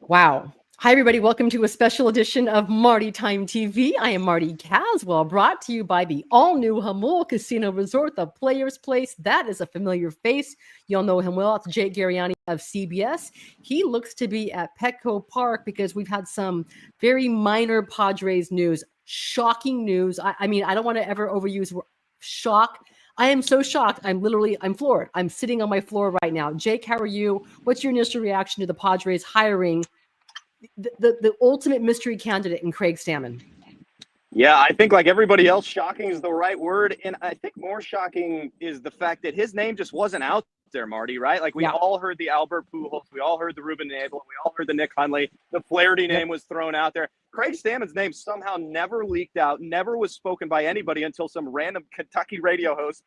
Wow. Hi, everybody. Welcome to a special edition of Marty Time TV. I am Marty Caswell, brought to you by the all-new Hamul Casino Resort, the Players Place. That is a familiar face. You'll know him well. It's Jake Garegnani of CBS. He looks to be at Petco Park because we've had some very minor Padres news, shocking news. I mean, I don't want to ever overuse shock. I am so shocked. I'm floored. I'm sitting on my floor right now. Jake, how are you? What's your initial reaction to the Padres hiring the ultimate mystery candidate in Craig Stammen? Yeah, I think like everybody else, shocking is the right word. And I think more shocking is the fact that his name just wasn't out there, Marty, right? Like we all heard the Albert Pujols, we all heard the Ruben Abel, we all heard the Nick Hundley, the Flaherty name was thrown out there. Craig Stammen's name somehow never leaked out, never was spoken by anybody until some random Kentucky radio host,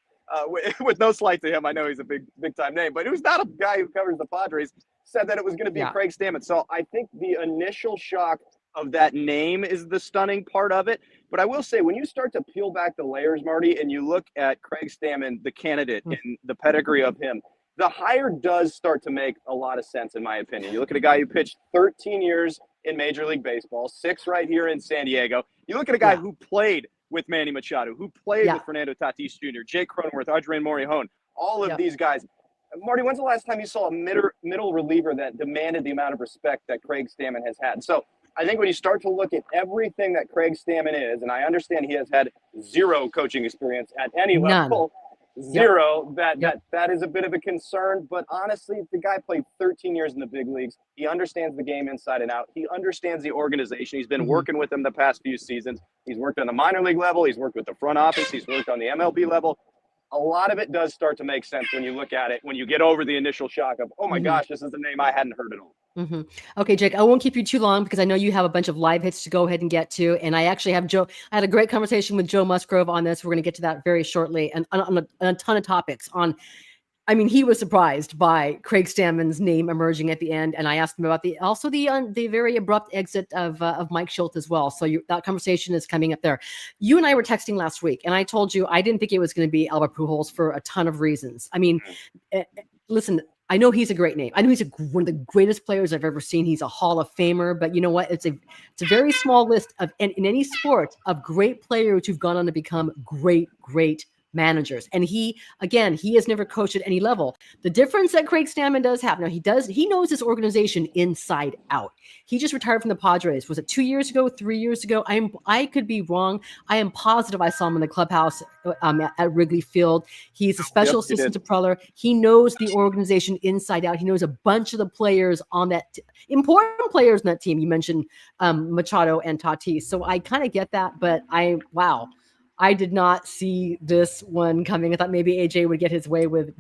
with no slight to him. I know he's a big time name, but who's not a guy who covers the Padres, said that it was going to be Craig Stammen. So I think the initial shock of that name is the stunning part of it. But I will say, when you start to peel back the layers, Marty, and you look at Craig Stammen, the candidate, and the pedigree of him, the hire does start to make a lot of sense, in my opinion. You look at a guy who pitched 13 years in Major League Baseball, 6 right here in San Diego. You look at a guy who played with Manny Machado, who played with Fernando Tatis Jr., Jake Cronenworth, Adrian Morejon, all of these guys. Marty, when's the last time you saw a middle reliever that demanded the amount of respect that Craig Stammen has had? So I think when you start to look at everything that Craig Stammen is, and I understand he has had zero coaching experience at any level, zero, that is a bit of a concern. But honestly, the guy played 13 years in the big leagues. He understands the game inside and out. He understands the organization. He's been working with them the past few seasons. He's worked on the minor league level. He's worked with the front office. He's worked on the MLB level. A lot of it does start to make sense when you look at it, when you get over the initial shock of, oh my gosh, this is a name I hadn't heard at all. Okay, Jake, I won't keep you too long because I know you have a bunch of live hits to go ahead and get to. And I actually have I had a great conversation with Joe Musgrove on this. We're going to get to that very shortly, and on a ton of topics I mean, he was surprised by Craig Stammen's name emerging at the end, and I asked him about the very abrupt exit of Mike Shildt as well. So that conversation is coming up there. You and I were texting last week, and I told you I didn't think it was going to be Albert Pujols for a ton of reasons. I mean, listen, I know he's a great name. I know he's one of the greatest players I've ever seen. He's a Hall of Famer, but you know what? It's a very small list of in any sport of great players who've gone on to become great managers. And he has never coached at any level. The difference that Craig Stammen does have now, he knows this organization inside out. He just retired from the Padres. Was it 2 years ago, 3 years ago? I could be wrong. I am positive I saw him in the clubhouse at Wrigley Field. He's a special assistant to Preller. He knows the organization inside out. He knows a bunch of the players on that important players in that team. You mentioned Machado and Tatis. So I kind of get that, but I did not see this one coming. I thought maybe AJ would get his way with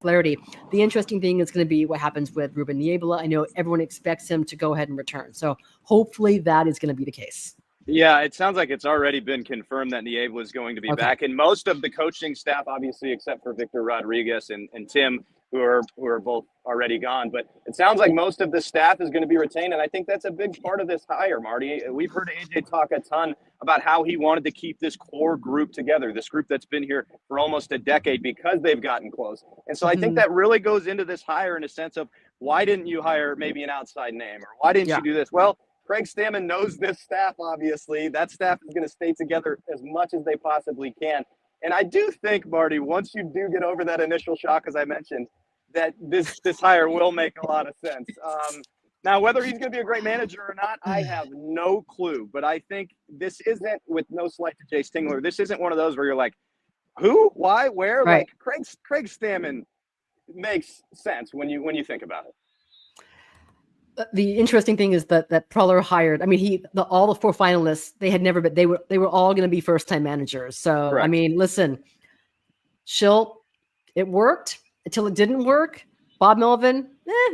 Flaherty. The interesting thing is going to be what happens with Ruben Niebla. I know everyone expects him to go ahead and return. So hopefully that is going to be the case. Yeah, it sounds like it's already been confirmed that Niebla is going to be back. And most of the coaching staff, obviously, except for Victor Rodriguez and Tim, who are both already gone. But it sounds like most of the staff is going to be retained. And I think that's a big part of this hire, Marty. We've heard AJ talk a ton about how he wanted to keep this core group together, this group that's been here for almost a decade because they've gotten close. And so I think that really goes into this hire in a sense of, why didn't you hire maybe an outside name? Or why didn't you do this? Well, Craig Stammen knows this staff, obviously. That staff is going to stay together as much as they possibly can. And I do think, Marty, once you do get over that initial shock, as I mentioned, that this hire will make a lot of sense. Now, whether he's going to be a great manager or not, I have no clue. But I think this isn't, with no slight to Jay Stingler, this isn't one of those where you're like, who, why, where? Right. Like Craig Stammen makes sense when you think about it. The interesting thing is that Preller hired. I mean, all the 4 finalists, they had never been. They were all going to be first-time managers. So correct. I mean, listen, Shildt, it worked until it didn't work. Bob Melvin,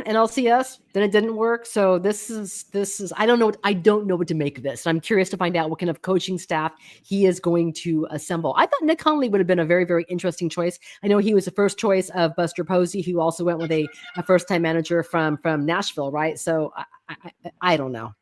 NLCS, then it didn't work. So this is I don't know what to make of this. I'm curious to find out what kind of coaching staff he is going to assemble. I thought Nick Hundley would have been a very, very interesting choice. I know he was the first choice of Buster Posey, who also went with a first-time manager from Nashville, right? So I don't know.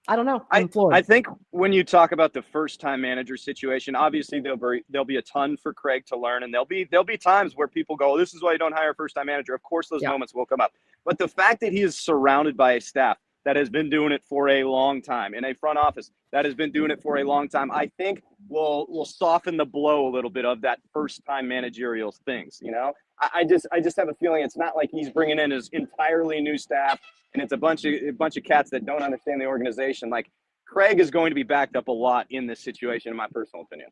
I'm floored. I think when you talk about the first-time manager situation, obviously there'll be a ton for Craig to learn, and there'll be times where people go, "This is why you don't hire a first-time manager." Of course, those moments will come up. But the fact that he is surrounded by a staff that has been doing it for a long time, in a front office that has been doing it for a long time, I think will soften the blow a little bit of that first time managerial things. You know, I just have a feeling it's not like he's bringing in his entirely new staff and it's a bunch of cats that don't understand the organization. Like, Craig is going to be backed up a lot in this situation, in my personal opinion.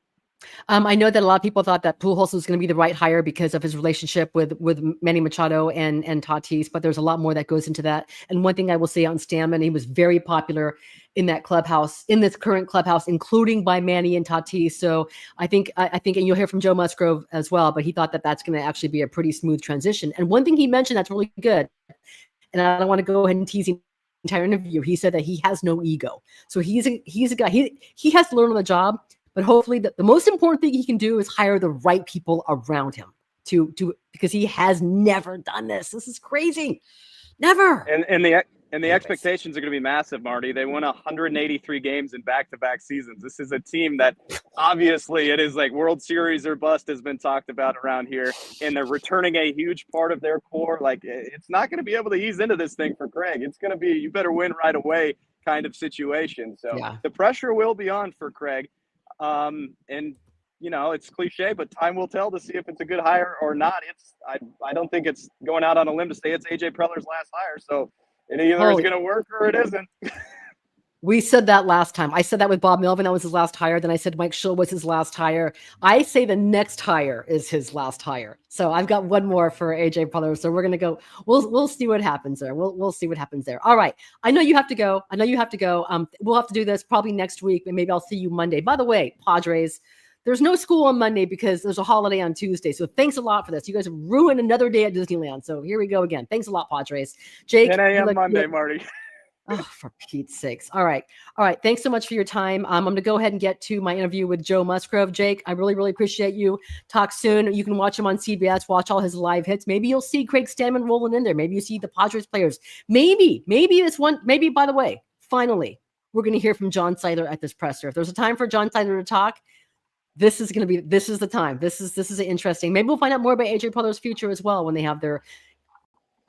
I know that a lot of people thought that Pujols was going to be the right hire because of his relationship with Manny Machado and Tatis, but there's a lot more that goes into that. And one thing I will say on Stammen, he was very popular in that clubhouse, in this current clubhouse, including by Manny and Tatis. So I think, and you'll hear from Joe Musgrove as well, but he thought that that's going to actually be a pretty smooth transition. And one thing he mentioned that's really good, and I don't want to go ahead and tease the entire interview. He said that he has no ego. So he's a guy, he has to learn on the job. But hopefully the most important thing he can do is hire the right people around him to because he has never done this. This is crazy. Never. And the expectations are going to be massive, Marty. They won 183 games in back-to-back seasons. This is a team that obviously it is like World Series or bust has been talked about around here, and they're returning a huge part of their core. Like, it's not going to be able to ease into this thing for Craig. It's going to be you better win right away kind of situation. So The pressure will be on for Craig. And you know, it's cliche, but time will tell to see if it's a good hire or not. I don't think it's going out on a limb to say it's AJ Preller's last hire. So it either is going to work or it isn't. We said that last time. I said that with Bob Melvin. That was his last hire. Then I said Mike Shildt was his last hire. I say the next hire is his last hire. So I've got one more for AJ Preller. So we're gonna go. We'll see what happens there. We'll see what happens there. All right. I know you have to go. We'll have to do this probably next week, and maybe I'll see you Monday. By the way, Padres, there's no school on Monday because there's a holiday on Tuesday. So thanks a lot for this. You guys ruined another day at Disneyland. So here we go again. Thanks a lot, Padres. Jake, 10 a.m. Monday, Marty. Oh, for Pete's sakes. All right. Thanks so much for your time. I'm going to go ahead and get to my interview with Joe Musgrove. Jake, I really, really appreciate you. Talk soon. You can watch him on CBS, watch all his live hits. Maybe you'll see Craig Stammen rolling in there. Maybe you see the Padres players. Maybe by the way, finally, we're going to hear from John Seidler at this presser. If there's a time for John Seidler to talk, this is the time. This is interesting. Maybe we'll find out more about AJ Preller's future as well when they have their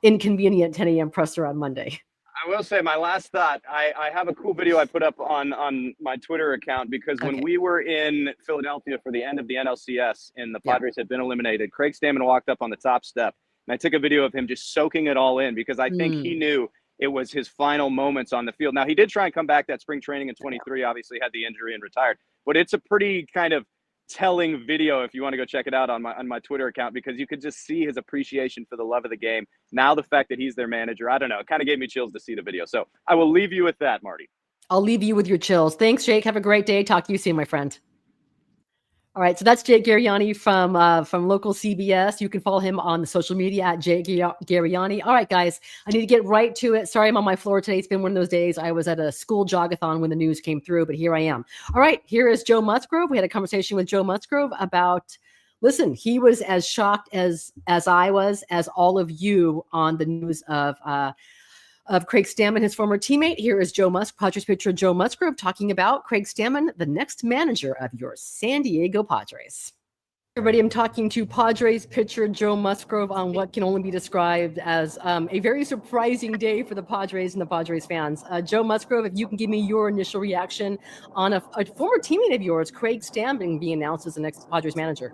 inconvenient 10 a.m. presser on Monday. I will say my last thought, I have a cool video I put up on my Twitter account because when we were in Philadelphia for the end of the NLCS and the Padres had been eliminated, Craig Stammen walked up on the top step and I took a video of him just soaking it all in because I think he knew it was his final moments on the field. Now, he did try and come back that spring training in 23, obviously had the injury and retired, but it's a pretty kind of telling video if you want to go check it out on my Twitter account because you could just see his appreciation for the love of the game. Now the fact that he's their manager, I don't know, it kind of gave me chills to see the video. So I will leave you with that, Marty. I'll leave you with your chills. Thanks, Jake. Have a great day. Talk to you soon, my friend. All right, so that's Jake Garegnani from local CBS. You can follow him on the social media at Jake Garegnani. All right, guys, I need to get right to it. Sorry, I'm on my floor today. It's been one of those days. I was at a school jogathon when the news came through, but here I am. All right, here is Joe Musgrove. We had a conversation with Joe Musgrove about, listen, he was as shocked as I was, as all of you on the news of Craig Stammen, his former teammate. Here is Joe Padres pitcher Joe Musgrove talking about Craig Stammen, the next manager of your San Diego Padres. Everybody, I'm talking to Padres pitcher Joe Musgrove on what can only be described as a very surprising day for the Padres and the Padres fans. Joe Musgrove, if you can give me your initial reaction on a former teammate of yours, Craig Stammen, being announced as the next Padres manager.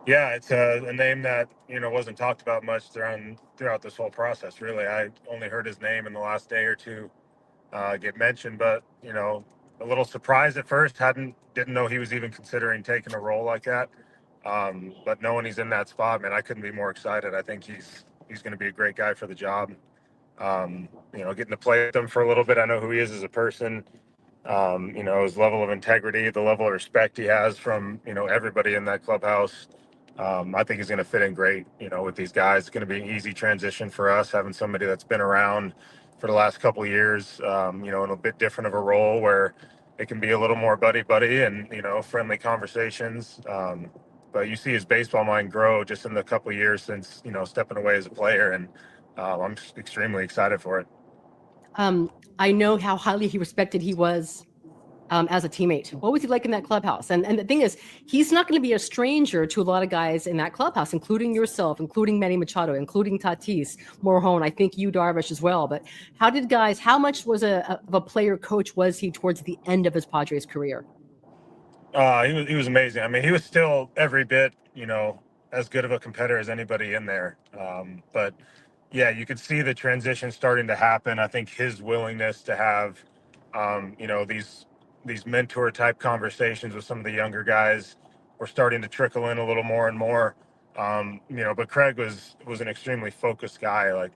Yeah, it's a name that, wasn't talked about much throughout this whole process, really. I only heard his name in the last day or two get mentioned, but, a little surprised at first. Didn't know he was even considering taking a role like that. But knowing he's in that spot, man, I couldn't be more excited. I think he's going to be a great guy for the job. Getting to play with him for a little bit, I know who he is as a person. His level of integrity, the level of respect he has from, everybody in that clubhouse. I think he's going to fit in great, with these guys. It's going to be an easy transition for us, having somebody that's been around for the last couple of years, in a bit different of a role where it can be a little more buddy and, friendly conversations. But you see his baseball mind grow just in the couple of years since, stepping away as a player. And I'm just extremely excited for it. I know how highly he respected he was as a teammate? What was he like in that clubhouse? And the thing is, he's not going to be a stranger to a lot of guys in that clubhouse, including yourself, including Manny Machado, including Tatis, Morjon, I think you, Darvish, as well. But how much was of a player coach was he towards the end of his Padres career? He was amazing. I mean, he was still every bit, as good of a competitor as anybody in there. But yeah, you could see the transition starting to happen. I think his willingness to have, these mentor type conversations with some of the younger guys were starting to trickle in a little more and more. But Craig was an extremely focused guy. Like,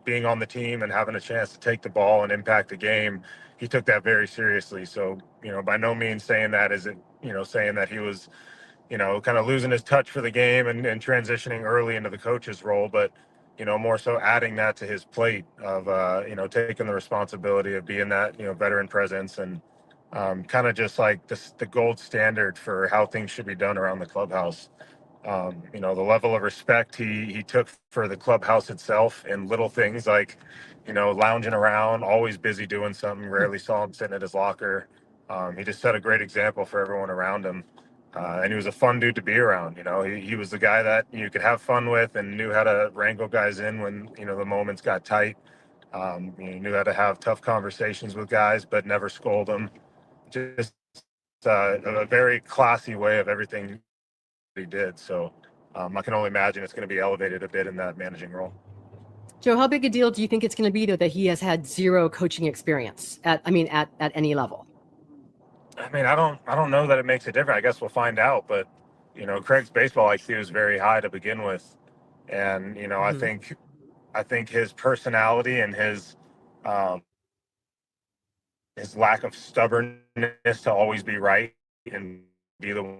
being on the team and having a chance to take the ball and impact the game, he took that very seriously. So, by no means saying that isn't, saying that he was, kind of losing his touch for the game and transitioning early into the coach's role, but, more so adding that to his plate of, taking the responsibility of being that, veteran presence and kind of just like the gold standard for how things should be done around the clubhouse. The level of respect he took for the clubhouse itself and little things like, lounging around, always busy doing something, rarely saw him sitting at his locker. He just set a great example for everyone around him. And he was a fun dude to be around. He was the guy that you could have fun with and knew how to wrangle guys in when, the moments got tight. He knew how to have tough conversations with guys, but never scold them. Just a very classy way of everything he did. So I can only imagine it's going to be elevated a bit in that managing role. Joe, how big a deal do you think it's going to be, though, that he has had zero coaching experience at any level? I mean, I don't know that it makes a difference. I guess we'll find out. But Craig's baseball IQ is very high to begin with, and I think his personality and his lack of stubbornness to always be right and be the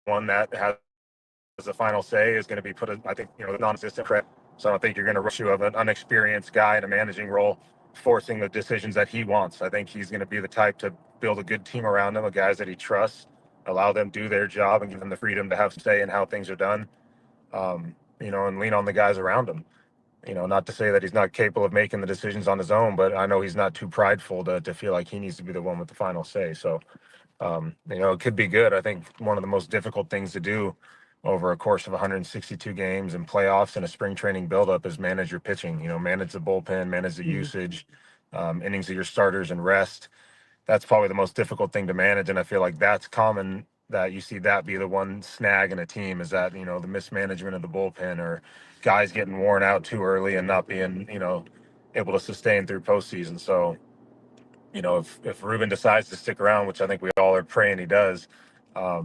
one that has the final say is going to be I think, non-existent. So I don't think you're going to rush you of an unexperienced guy in a managing role, forcing the decisions that he wants. I think he's going to be the type to build a good team around him, of guys that he trusts, allow them to do their job and give them the freedom to have say in how things are done, and lean on the guys around him. Not to say that he's not capable of making the decisions on his own, but I know he's not too prideful to feel like he needs to be the one with the final say. So, it could be good. I think one of the most difficult things to do over a course of 162 games and playoffs and a spring training buildup is manage your pitching, manage the bullpen, manage the usage, innings of your starters and rest. That's probably the most difficult thing to manage. And I feel like that's common that you see that be the one snag in a team is that, the mismanagement of the bullpen or guys getting worn out too early and not being, able to sustain through postseason. So, if Ruben decides to stick around, which I think we all are praying he does,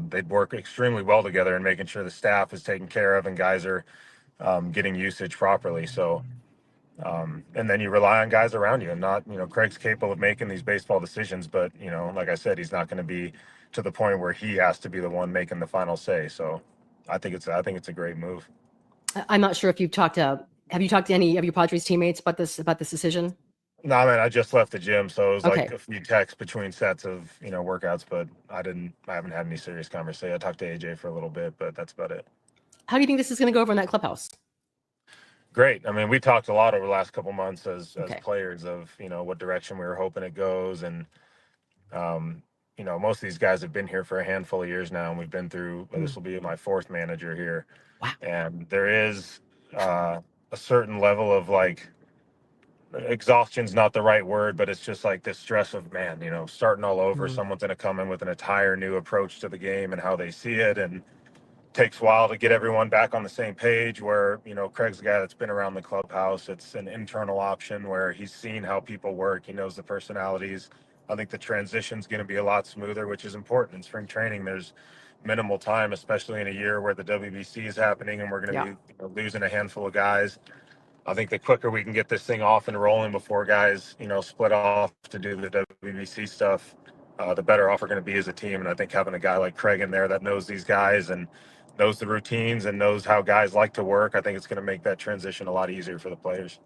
they'd work extremely well together in making sure the staff is taken care of and guys are getting usage properly. So, and then you rely on guys around you and not, Craig's capable of making these baseball decisions, but, like I said, he's not going to be to the point where he has to be the one making the final say. So I think it's a great move. I'm not sure if have you talked to any of your Padres teammates about this decision? No, I mean, I just left the gym, so it was Okay. like a few texts between sets of, workouts, but I haven't had any serious conversation. I talked to AJ for a little bit, but that's about it. How do you think this is going to go over in that clubhouse? Great. I mean, we talked a lot over the last couple months as Okay. players of, what direction we were hoping it goes. And, most of these guys have been here for a handful of years now, and we've been through, this will be my fourth manager here. Wow. And there is a certain level of like, exhaustion's not the right word, but it's just like this stress of, man, starting all over. Someone's going to come in with an entire new approach to the game and how they see it. And it takes a while to get everyone back on the same page where, Craig's a guy that's been around the clubhouse. It's an internal option where he's seen how people work. He knows the personalities. I think the transition's going to be a lot smoother, which is important. In spring training, there's minimal time, especially in a year where the WBC is happening and we're going to be losing a handful of guys. I think the quicker we can get this thing off and rolling before guys, split off to do the WBC stuff, the better off we're going to be as a team. And I think having a guy like Craig in there that knows these guys and knows the routines and knows how guys like to work, I think it's going to make that transition a lot easier for the players.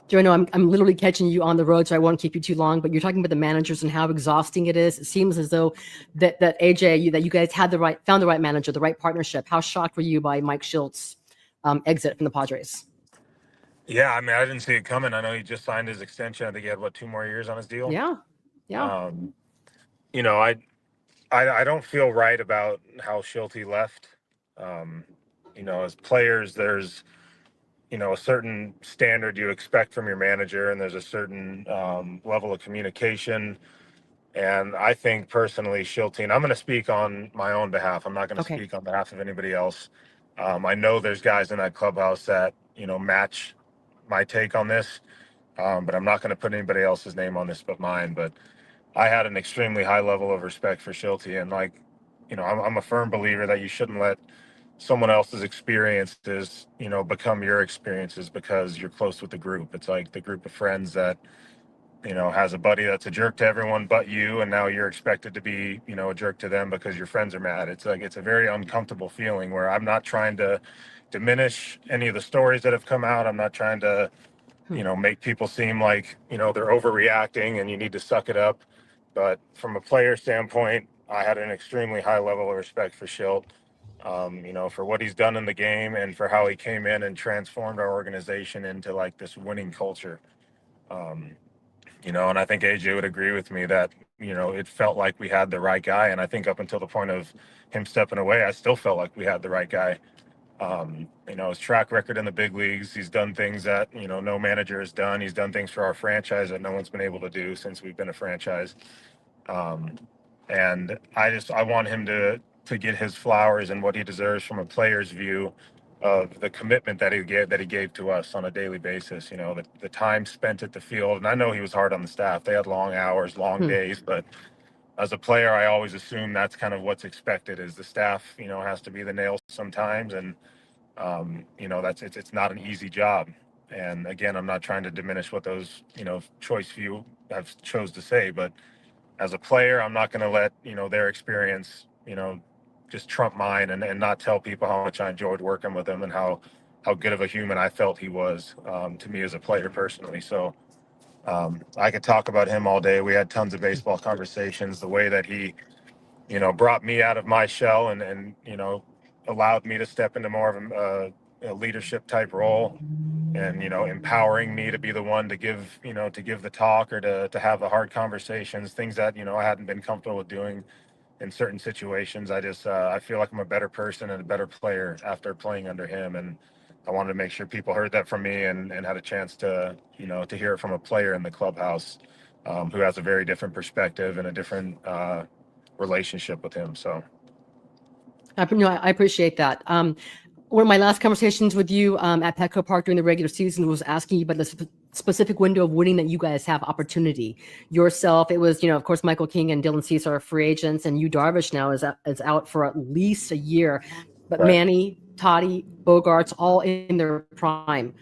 Joe, I know I'm literally catching you on the road, so I won't keep you too long, but you're talking about the managers and how exhausting it is. It seems as though that AJ, that you guys found the right manager, the right partnership. How shocked were you by Mike Shildt's exit from the Padres? Yeah, I mean, I didn't see it coming. I know he just signed his extension. I think he had 2 more years on his deal. Yeah. you know, I don't feel right about how Shildt left. Um, you know, as players, there's, you know, a certain standard you expect from your manager, and there's a certain level of communication. And I think personally, Shildt, I'm going to speak on my own behalf. I'm not going to Okay. speak on behalf of anybody else. I know there's guys in that clubhouse that, you know, match my take on this, but I'm not going to put anybody else's name on this but mine. But I had an extremely high level of respect for Shildt, and like, you know, I'm a firm believer that you shouldn't let someone else's experiences, you know, become your experiences because you're close with the group. It's like the group of friends that, you know, has a buddy that's a jerk to everyone but you, and now you're expected to be, you know, a jerk to them because your friends are mad. It's like, it's a very uncomfortable feeling where I'm not trying to diminish any of the stories that have come out. I'm not trying to, you know, make people seem like, you know, they're overreacting and you need to suck it up. But from a player standpoint, I had an extremely high level of respect for Shildt, you know, for what he's done in the game and for how he came in and transformed our organization into like this winning culture. Um, you know, and I think AJ would agree with me that, you know, it felt like we had the right guy. And I think up until the point of him stepping away, I still felt like we had the right guy. You know, his track record in the big leagues, he's done things that, you know, no manager has done. He's done things for our franchise that no one's been able to do since we've been a franchise. Um, and I want him to get his flowers and what he deserves from a player's view of the commitment that he gave to us on a daily basis. You know, the time spent at the field, and I know he was hard on the staff. They had long hours, long days, but as a player, I always assume that's kind of what's expected. Is the staff, you know, has to be the nail sometimes, and you know, it's not an easy job. And again, I'm not trying to diminish what those, you know, choice few have chose to say, but as a player, I'm not going to let, you know, their experience, you know, just trump mine, and not tell people how much I enjoyed working with him and how good of a human I felt he was, to me as a player personally. So I could talk about him all day. We had tons of baseball conversations. The way that he, you know, brought me out of my shell and you know, allowed me to step into more of a leadership type role, and, you know, empowering me to be the one to give, you know, to give the talk or to have the hard conversations, things that, you know, I hadn't been comfortable with doing in certain situations. I feel like I'm a better person and a better player after playing under him. And I wanted to make sure people heard that from me, and had a chance to, you know, to hear it from a player in the clubhouse, who has a very different perspective and a different relationship with him. So I appreciate that. One of my last conversations with you at Petco Park during the regular season was asking you about the specific window of winning that you guys have opportunity. Yourself, it was, you know, of course, Michael King and Dylan Cease are free agents, and Yu Darvish now is out for at least a year. But right. Manny, Toddy, Bogarts, all in their prime.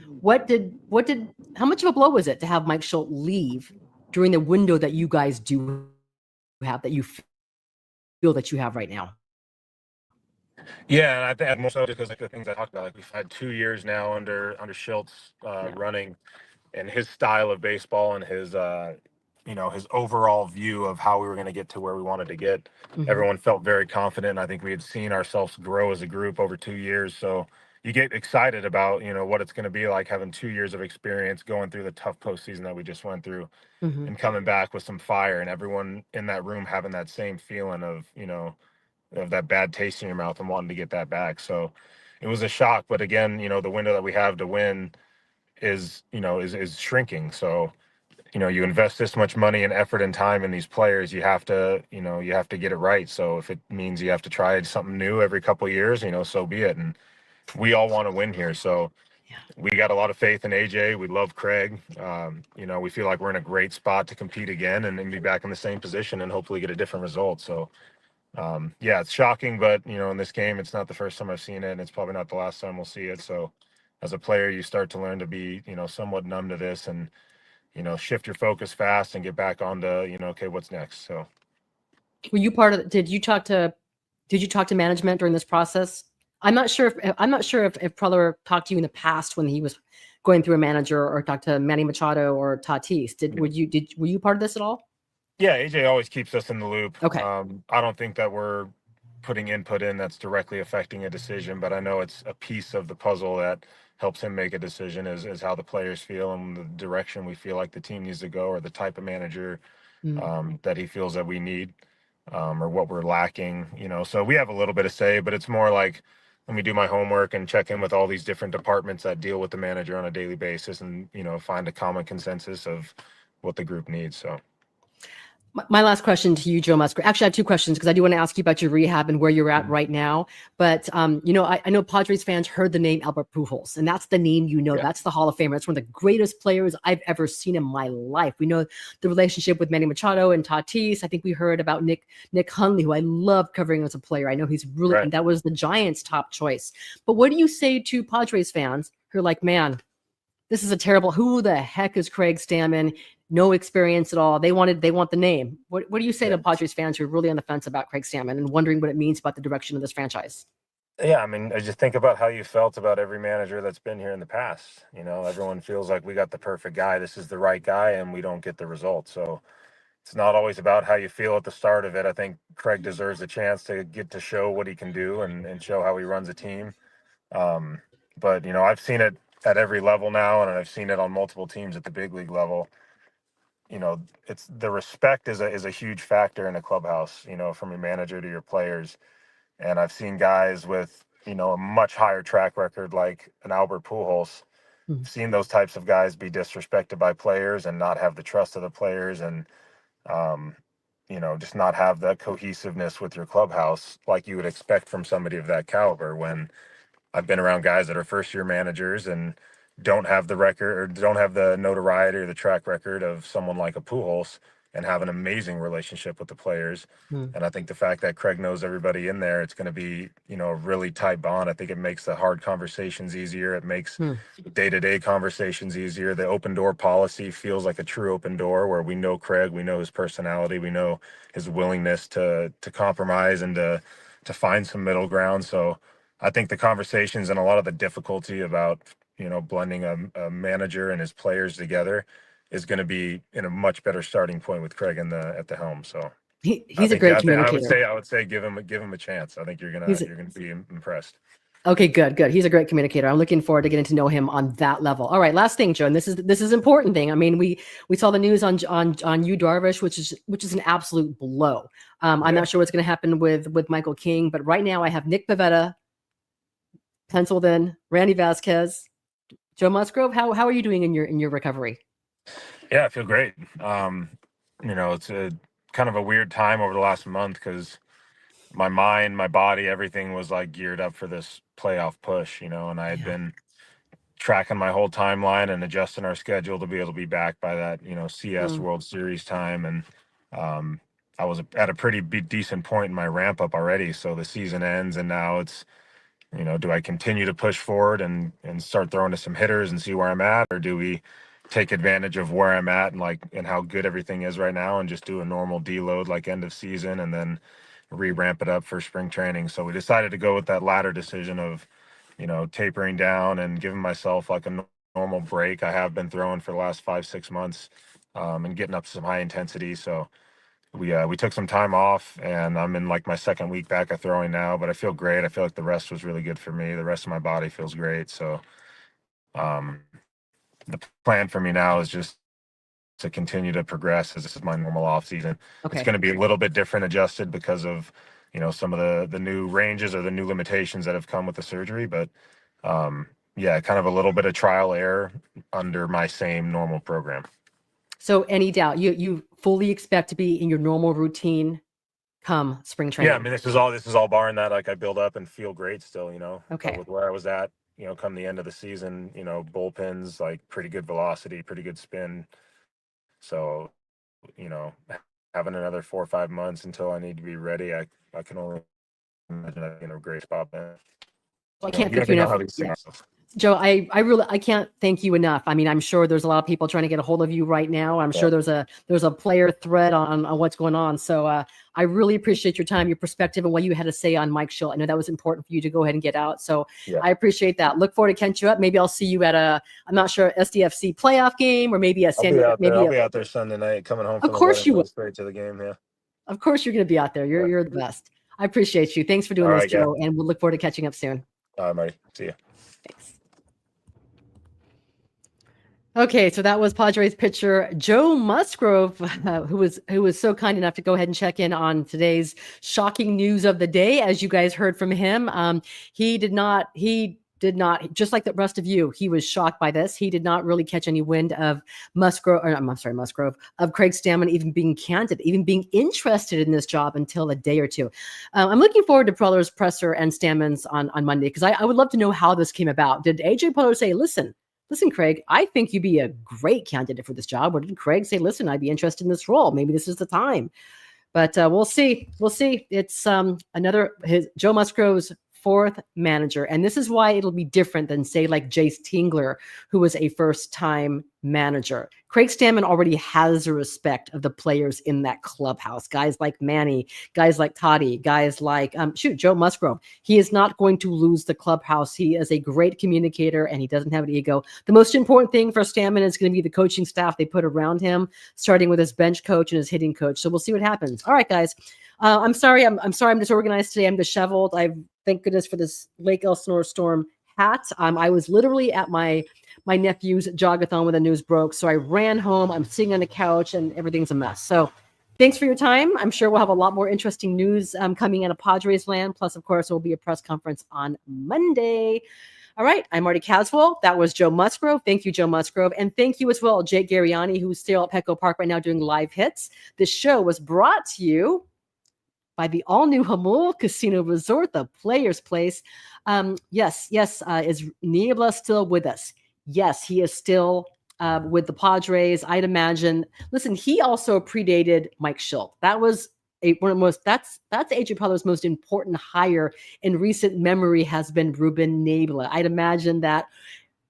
How much of a blow was it to have Mike Shildt leave during the window that you guys do have, that you feel that you have right now? Yeah, and I think more so because like the things I talked about, like we've had 2 years now under Schilt's running, and his style of baseball and his you know, his overall view of how we were going to get to where we wanted to get. Everyone felt very confident, and I think we had seen ourselves grow as a group over 2 years. So you get excited about, you know, what it's going to be like having 2 years of experience going through the tough postseason that we just went through, and coming back with some fire, and everyone in that room having that same feeling of, you know, of that bad taste in your mouth and wanting to get that back. So it was a shock, but again, you know, the window that we have to win is, you know, is shrinking. So, you know, you invest this much money and effort and time in these players, you have to, you know, you have to get it right. So if it means you have to try something new every couple of years, you know, so be it. And we all want to win here. So we got a lot of faith in AJ. We love Craig. You know, we feel like we're in a great spot to compete again, and be back in the same position and hopefully get a different result. So yeah, it's shocking, but, you know, in this game, it's not the first time I've seen it, and it's probably not the last time we'll see it. So as a player, you start to learn to be, you know, somewhat numb to this, and, you know, shift your focus fast and get back onto, you know, okay, what's next? So Were you part of? Did you talk to management during this process? I'm not sure if Preller talked to you in the past when he was going through a manager, or talked to Manny Machado or Tatis. Were you part of this at all? yeah, AJ always keeps us in the loop. Okay. I don't think that we're putting input in that's directly affecting a decision, but I know it's a piece of the puzzle that helps him make a decision, is how the players feel and the direction we feel like the team needs to go, or the type of manager that he feels that we need. or what we're lacking, so we have a little bit of say, but it's more like, let me do my homework and check in with all these different departments that deal with the manager on a daily basis and, find a common consensus of what the group needs. So my last question to you, Joe Musgrove. Actually, I have two questions because I do want to ask you about your rehab and where you're at right now. But, I know Padres fans heard the name Albert Pujols, and that's the name, that's the Hall of Famer. It's one of the greatest players I've ever seen in my life. We know the relationship with Manny Machado and Tatis. I think we heard about Nick Hundley, who I love covering as a player. I know he's really, Right. And that was the Giants' top choice. But what do you say to Padres fans who are like, man, this is a terrible, who the heck is Craig Stammen? No experience at all. They want the name. What do you say to Padres fans who are really on the fence about Craig Stammen and wondering what it means about the direction of this franchise? Yeah, I mean, I just think about how you felt about every manager that's been here in the past. Everyone feels like we got the perfect guy. This is the right guy, and we don't get the results. So it's not always about how you feel at the start of it. I think Craig deserves a chance to get to show what he can do and show how he runs a team. But I've seen it at every level now, and I've seen it on multiple teams at the big league level. It's the respect is a huge factor in a clubhouse, from your manager to your players. And I've seen guys with, a much higher track record, like an Albert Pujols. Mhm. Seen those types of guys be disrespected by players and not have the trust of the players, and just not have that cohesiveness with your clubhouse like you would expect from somebody of that caliber. When I've been around guys that are first year managers and don't have the record or don't have the notoriety or the track record of someone like a Pujols and have an amazing relationship with the players. Hmm. And I think the fact that Craig knows everybody in there, it's going to be, a really tight bond. I think it makes the hard conversations easier. It makes Hmm. day-to-day conversations easier. The open door policy feels like a true open door where we know Craig, we know his personality, we know his willingness to compromise and to find some middle ground. So I think the conversations and a lot of the difficulty about, blending a manager and his players together is going to be in a much better starting point with Craig at the helm. So He's a great communicator. I would say give him a chance. I think you're gonna be impressed. Okay, good. He's a great communicator. I'm looking forward to getting to know him on that level. All right, last thing, Joe, and this is important thing. I mean, we saw the news on Yu Darvish, which is an absolute blow. I'm not sure what's going to happen with Michael King, but right now I have Nick Pivetta penciled in, Randy Vasquez, Joe Musgrove. How are you doing in your recovery? Yeah, I feel great. It's a kind of a weird time over the last month because my mind, my body, everything was like geared up for this playoff push, and I had been tracking my whole timeline and adjusting our schedule to be able to be back by that, CS World Series time. And I was at a pretty decent point in my ramp up already. So the season ends and now it's, do I continue to push forward and start throwing to some hitters and see where I'm at? Or do we take advantage of where I'm at and how good everything is right now and just do a normal deload like end of season and then re-ramp it up for spring training? So we decided to go with that latter decision of, tapering down and giving myself like a normal break. I have been throwing for the last 5-6 months and getting up to some high intensity. So we took some time off and I'm in like my second week back of throwing now, but I feel great. I feel like the rest was really good for me. The rest of my body feels great. So the plan for me now is just to continue to progress as this is my normal off season. Okay. It's going to be a little bit different adjusted because of, some of the new ranges or the new limitations that have come with the surgery, but kind of a little bit of trial error under my same normal program. So any doubt you fully expect to be in your normal routine come spring training? Yeah, I mean this is all barring that like I build up and feel great still, Okay. with where I was at, come the end of the season, bullpens like pretty good velocity, pretty good spin. So, having another 4 or 5 months until I need to be ready, I can only imagine I'd be in a great spot then. I can't thank you enough. Joe, I can't thank you enough. I mean, I'm sure there's a lot of people trying to get a hold of you right now. I'm sure there's a player thread on what's going on. So I really appreciate your time, your perspective, and what you had to say on Mike Shildt. I know that was important for you to go ahead and get out. So I appreciate that. Look forward to catching you up. Maybe I'll see you at I'm not sure, SDFC playoff game or maybe a San Diego. I'll be out there Sunday night coming home from of course you will. Straight to the game. Yeah. Of course you're going to be out there. You're the best. I appreciate you. Thanks for doing this, Joe. And we'll look forward to catching up soon. All right, Marty. See you. Thanks. Okay, so that was Padres pitcher Joe Musgrove, who was so kind enough to go ahead and check in on today's shocking news of the day. As you guys heard from him, he did not, just like the rest of you, he was shocked by this. He did not really catch any wind of Musgrove, of Craig Stammen even being candid, even being interested in this job until a day or two. I'm looking forward to Preller's presser and Stammen's on Monday, because I would love to know how this came about. Did AJ Preller say, listen, Craig, I think you'd be a great candidate for this job? Or did Craig say, listen, I'd be interested in this role. Maybe this is the time. But we'll see. We'll see. It's Joe Musgrove's fourth manager. And this is why it'll be different than, say, like Jace Tingler, who was a first-time manager. Craig Stammen already has the respect of the players in that clubhouse. Guys like Manny, guys like Toddy, guys like, Joe Musgrove. He is not going to lose the clubhouse. He is a great communicator, and he doesn't have an ego. The most important thing for Stammen is going to be the coaching staff they put around him, starting with his bench coach and his hitting coach. So we'll see what happens. All right, guys. I'm sorry. I'm sorry. I'm disorganized today. I'm disheveled. Thank goodness for this Lake Elsinore storm hat. I was literally at my nephew's jogathon when the news broke. So I ran home. I'm sitting on the couch and everything's a mess. So thanks for your time. I'm sure we'll have a lot more interesting news coming out of Padres land. Plus, of course, there will be a press conference on Monday. All right. I'm Marty Caswell. That was Joe Musgrove. Thank you, Joe Musgrove. And thank you as well, Jake Garegnani, who's still at Petco Park right now doing live hits. This show was brought to you by the all-new Hamul Casino Resort, the Players Place. Yes, is Niebla still with us? Yes, he is still with the Padres. I'd imagine. Listen, he also predated Mike Shildt. That was that's AJ Preller's most important hire in recent memory has been Ruben Niebla. I'd imagine that.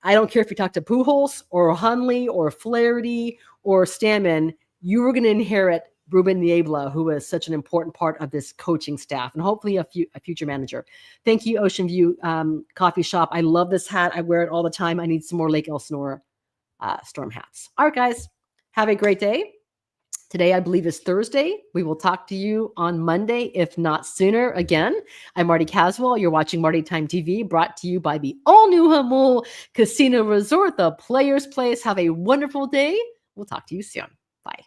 I don't care if you talk to Pujols or Hundley or Flaherty or Stammen, you were going to inherit Ruben Niebla, who is such an important part of this coaching staff and hopefully a future manager. Thank you, Ocean View Coffee Shop. I love this hat. I wear it all the time. I need some more Lake Elsinore storm hats. All right, guys, have a great day. Today, I believe, is Thursday. We will talk to you on Monday, if not sooner. Again, I'm Marty Caswell. You're watching Marty Time TV, brought to you by the all-new Hamul Casino Resort, the Players Place. Have a wonderful day. We'll talk to you soon. Bye.